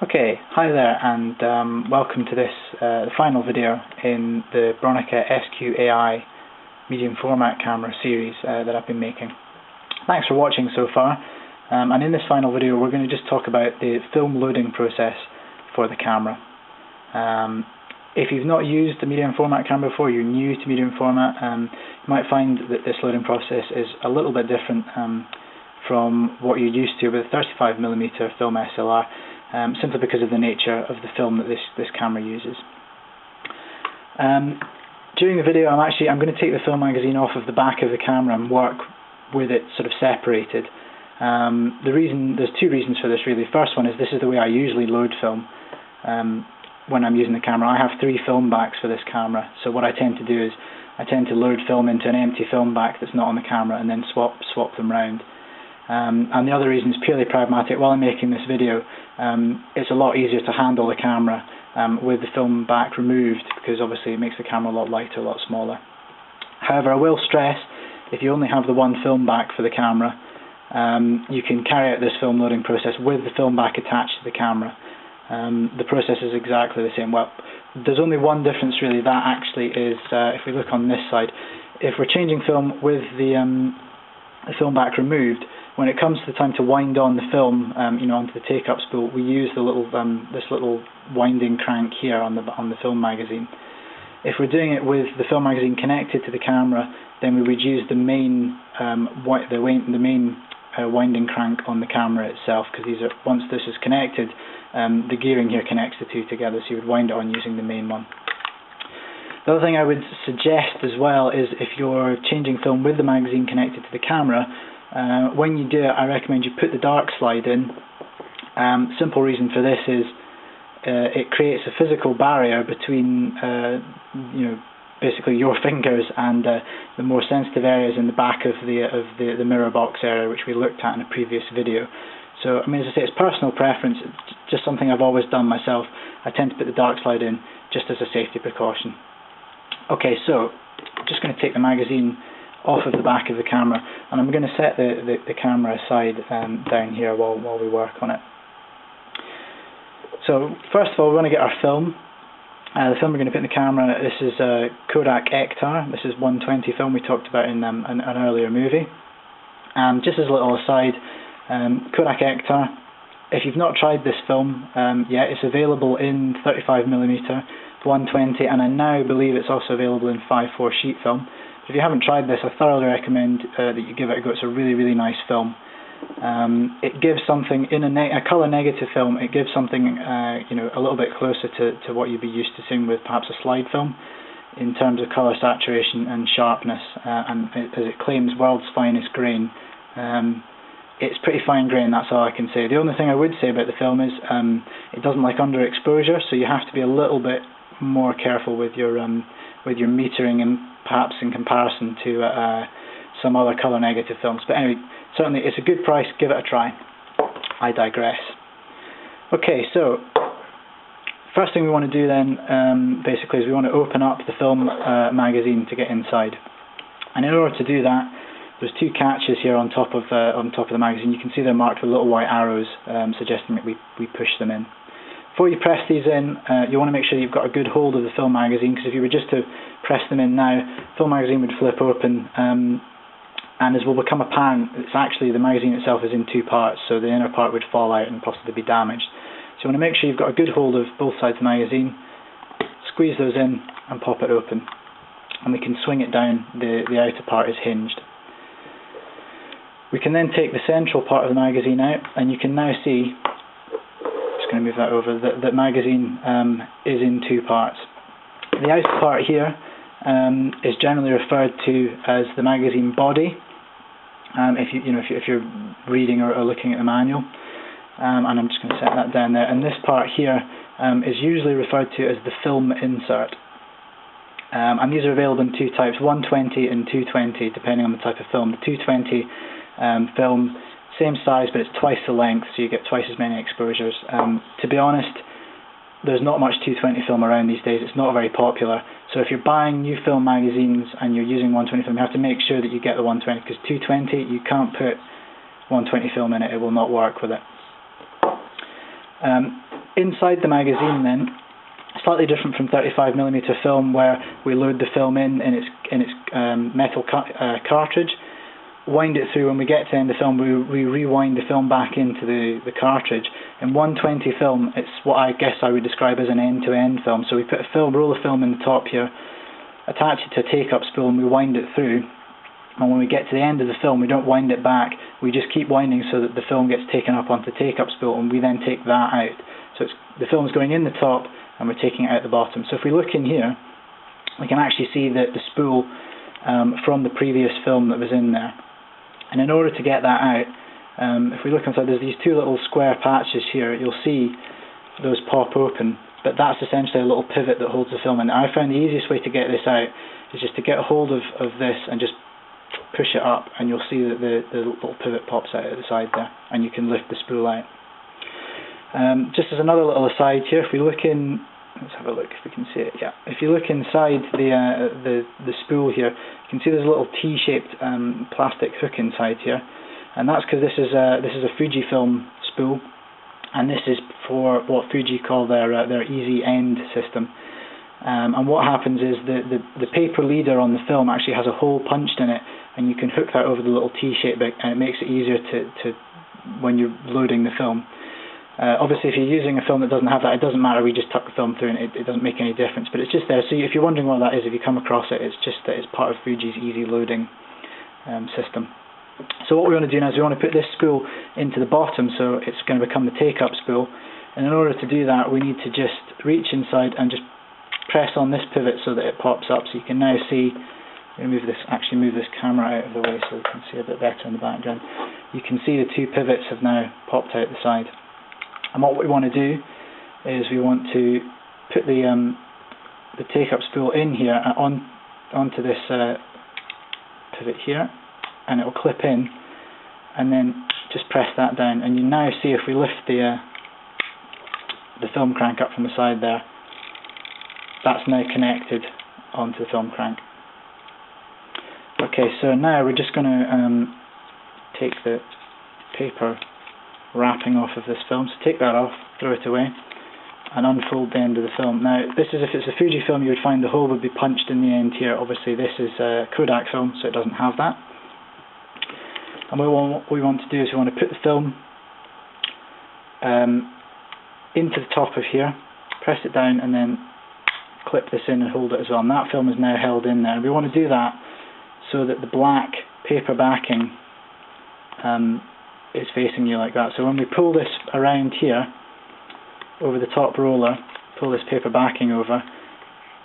Okay, hi there, and welcome to this final video in the Bronica SQ-Ai medium format camera series that I've been making. Thanks for watching so far, and in this final video we're going to just talk about the film loading process for the camera. If you've not used the medium format camera before, you're new to medium format, you might find that this loading process is a little bit different from what you're used to with a 35mm film SLR. Simply because of the nature of the film that this camera uses. During the video I'm going to take the film magazine off of the back of the camera and work with it sort of separated. There's two reasons for this really. The first one is this is the way I usually load film when I'm using the camera. I have 3 film backs for this camera, so what I tend to do is I tend to load film into an empty film back that's not on the camera and then swap them round. And the other reason is purely pragmatic. While I'm making this video, it's a lot easier to handle the camera with the film back removed, because obviously it makes the camera a lot lighter, a lot smaller. However, I will stress, if you only have the one film back for the camera, you can carry out this film loading process with the film back attached to the camera. The process is exactly the same. Well, there's only one difference really. That actually is, if we look on this side, if we're changing film with the film back removed, when it comes to the time to wind on the film, onto the take-up spool, we use the this little winding crank here on the film magazine. If we're doing it with the film magazine connected to the camera, then we would use the main winding crank on the camera itself, because once this is connected, the gearing here connects the two together, so you would wind it on using the main one. The other thing I would suggest as well is, if you're changing film with the magazine connected to the camera, when you do it, I recommend you put the dark slide in. Simple reason for this is it creates a physical barrier between basically your fingers and the more sensitive areas in the back of the mirror box area, which we looked at in a previous video. So, as I say, it's personal preference. It's just something I've always done myself. I tend to put the dark slide in just as a safety precaution. Okay, so I'm just going to take the magazine off of the back of the camera, and I'm going to set the camera aside down here while we work on it. So first of all, we're going to get our film. The film we're going to put in the camera, this is Kodak Ektar. This is 120 film we talked about in an earlier movie. Just as a little aside, Kodak Ektar, if you've not tried this film yet, it's available in 35mm, 120, and I now believe it's also available in 5.4 sheet film. If you haven't tried this, I thoroughly recommend that you give it a go. It's a really, really nice film. It gives something, in a colour negative film, it gives something a little bit closer to what you'd be used to seeing with perhaps a slide film, in terms of colour saturation and sharpness, and as it claims world's finest grain. It's pretty fine grain, that's all I can say. The only thing I would say about the film is it doesn't like underexposure, so you have to be a little bit more careful with your metering, and perhaps in comparison to some other colour negative films. But anyway, certainly it's a good price, give it a try. I digress. Okay, so first thing we want to do then basically is we want to open up the film magazine to get inside. And in order to do that, there's 2 catches here on top of the magazine. You can see they're marked with little white arrows suggesting that we push them in. Before you press these in, you want to make sure you've got a good hold of the film magazine, because if you were just to press them in now, the film magazine would flip open, and as will become apparent, it's actually the magazine itself is in 2 parts, so the inner part would fall out and possibly be damaged. So you want to make sure you've got a good hold of both sides of the magazine, squeeze those in and pop it open, and we can swing it down. The outer part is hinged. We can then take the central part of the magazine out, and you can now see, going to move that over, the magazine is in 2 parts. The outer part here is generally referred to as the magazine body, if you're reading or looking at the manual, and I'm just going to set that down there. And this part here is usually referred to as the film insert, and these are available in 2 types, 120 and 220, depending on the type of film. The 220 film, same size, but it's twice the length, so you get twice as many exposures. To be honest, there's not much 220 film around these days. It's not very popular. So if you're buying new film magazines and you're using 120 film, you have to make sure that you get the 120, because 220, you can't put 120 film in it. It will not work with it. Inside the magazine then, slightly different from 35mm film where we load the film in its metal cartridge, wind it through. When we get to the end of the film, we rewind the film back into the cartridge. In 120 film, it's what I guess I would describe as an end-to-end film. So we put a roll of film in the top here, attach it to a take-up spool, and we wind it through. And when we get to the end of the film, we don't wind it back, we just keep winding so that the film gets taken up onto the take-up spool, and we then take that out. So the film's going in the top, and we're taking it out the bottom. So if we look in here, we can actually see the spool from the previous film that was in there. And in order to get that out, if we look inside, there's these two little square patches here. You'll see those pop open, but that's essentially a little pivot that holds the film in. I found the easiest way to get this out is just to get a hold of this and just push it up, and you'll see that the little pivot pops out at the side there, and you can lift the spool out. Just as another little aside here, if we look in, let's have a look if we can see it. Yeah, if you look inside the spool here, you can see there's a little T-shaped plastic hook inside here, and that's because this is a Fujifilm spool, and this is for what Fuji call their easy end system. And what happens is the paper leader on the film actually has a hole punched in it, and you can hook that over the little T-shape bit, and it makes it easier to when you're loading the film. Obviously, if you're using a film that doesn't have that, it doesn't matter. We just tuck the film through, and it doesn't make any difference. But it's just there. So if you're wondering what that is, if you come across it, it's just that it's part of Fuji's easy loading system. So what we want to do now is we want to put this spool into the bottom, so it's going to become the take-up spool. And in order to do that, we need to just reach inside and just press on this pivot so that it pops up. So you can now see. I'm going to move this camera out of the way so we can see a bit better in the background. You can see the two pivots have now popped out the side. And what we want to do is we want to put the take-up spool in here onto this pivot here, and it will clip in, and then just press that down. And you now see if we lift the film crank up from the side there, that's now connected onto the film crank. Okay, so now we're just going to take the paper wrapping off of this film. So take that off, throw it away, and unfold the end of the film. Now, this is, if it's a Fuji film, you would find the hole would be punched in the end here. Obviously, this is a Kodak film, so it doesn't have that. And what we want to do is we want to put the film into the top of here, press it down, and then clip this in and hold it as well. And that film is now held in there. We want to do that so that the black paper backing is facing you like that. So when we pull this around here over the top roller, pull this paper backing over,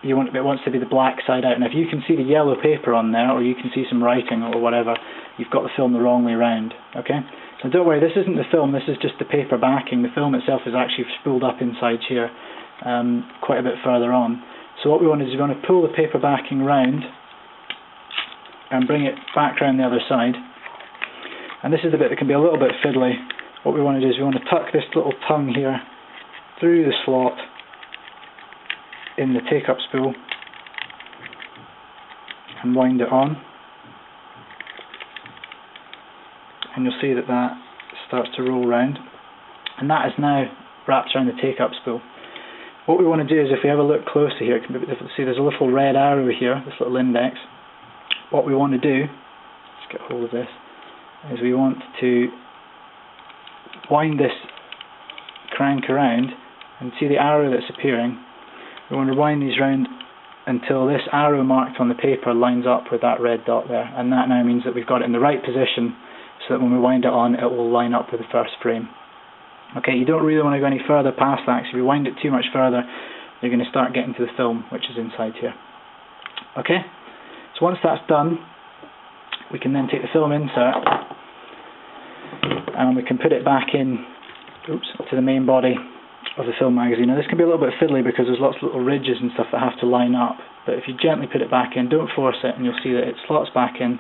it wants to be the black side out. And if you can see the yellow paper on there, or you can see some writing or whatever, you've got the film the wrong way around. Okay? So don't worry, this isn't the film, this is just the paper backing. The film itself is actually spooled up inside here, quite a bit further on. So what we want is we want to pull the paper backing round and bring it back around the other side. And this is the bit that can be a little bit fiddly. What we want to do is we want to tuck this little tongue here through the slot in the take-up spool and wind it on. And you'll see that that starts to roll round. And that is now wrapped around the take-up spool. What we want to do is, if we have a look closer here, it can be a bit difficult to see, there's a little red arrow here, this little index. What we want to do, let's get hold of this, is we want to wind this crank around and see the arrow that's appearing. We want to wind these round until this arrow marked on the paper lines up with that red dot there, and that now means that we've got it in the right position so that when we wind it on, it will line up with the first frame. Okay, you don't really want to go any further past that, because if you wind it too much further, you're going to start getting to the film, which is inside here. Okay, so once that's done, we can then take the film insert and we can put it back in to the main body of the film magazine. Now this can be a little bit fiddly because there's lots of little ridges and stuff that have to line up, but if you gently put it back in, don't force it, and you'll see that it slots back in,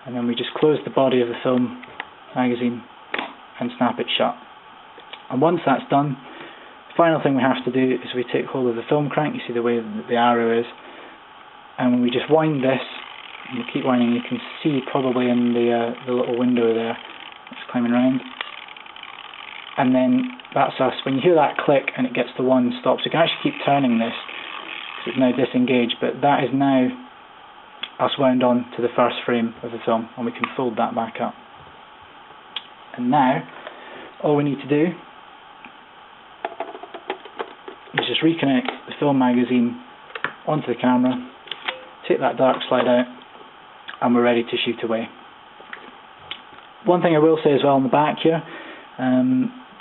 and then we just close the body of the film magazine and snap it shut. And once that's done, the final thing we have to do is we take hold of the film crank. You see the way that the arrow is, and when we just wind this, and you keep winding, you can see probably in the little window there, it's climbing around, and then that's us. When you hear that click and it gets to 1, stops. You can actually keep turning this because it's now disengaged, but that is now us wound on to the first frame of the film, and we can fold that back up. And now all we need to do is just reconnect the film magazine onto the camera, take that dark slide out, and we're ready to shoot away. One thing I will say as well on the back here,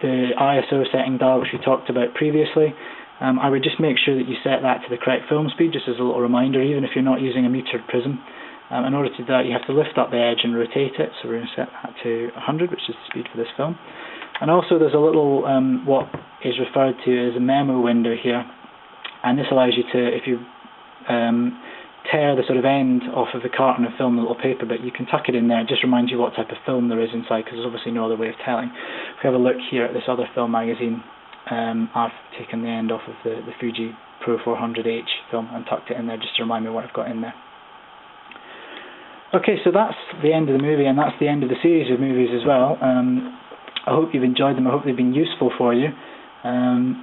the ISO setting dial which we talked about previously, I would just make sure that you set that to the correct film speed, just as a little reminder, even if you're not using a metered prism. In order to do that, you have to lift up the edge and rotate it, so we're going to set that to 100, which is the speed for this film. And also there's a little, what is referred to as a memo window here, and this allows you to, if you tear the sort of end off of the carton of film, the little paper bit, you can tuck it in there. It just reminds you what type of film there is inside, because there's obviously no other way of telling. If we have a look here at this other film magazine, I've taken the end off of the Fuji Pro 400H film and tucked it in there just to remind me what I've got in there. Okay, so that's the end of the movie, and that's the end of the series of movies as well. I hope you've enjoyed them. I hope they've been useful for you.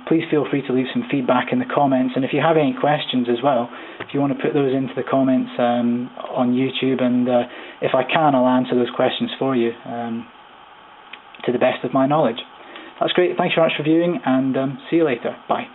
Please feel free to leave some feedback in the comments, and if you have any questions as well, if you want to put those into the comments on YouTube, and if I can, I'll answer those questions for you to the best of my knowledge. That's great. Thanks very much for viewing, and see you later. Bye.